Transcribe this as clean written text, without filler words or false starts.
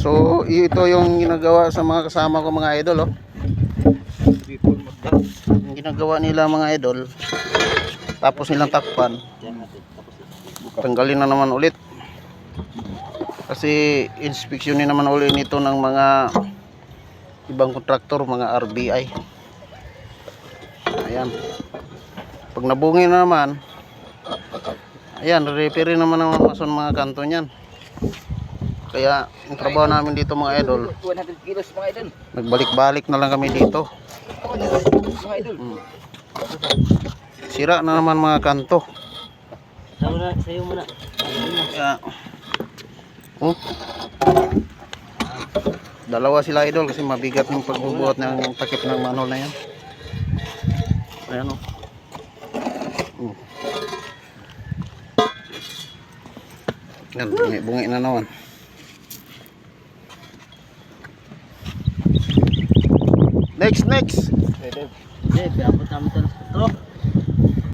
So ito yung ginagawa sa mga kasama ko mga idol, oh. Yung ginagawa nila mga idol, tapos nilang takpan, tanggalin na naman ulit kasi inspeksyonin naman ulit nito ng mga ibang kontraktor, mga RBI. Ayan, pag nabungi na naman, ayan, repair naman ng mason mga kanto niyan. Kaya yung trabaho namin dito mga idol, 100 kilos mga idol. nagbalik-balik na lang kami dito. Mga idol. Sira na naman mga kanto. Sayo muna. Kaya, dalawa sila idol kasi mabigat yung pagbubuhat ng takip ng manhole na yan. Ayan, oh. Yan, bungi na naman. Next. Pwede. Pwede, pinapot namin ito.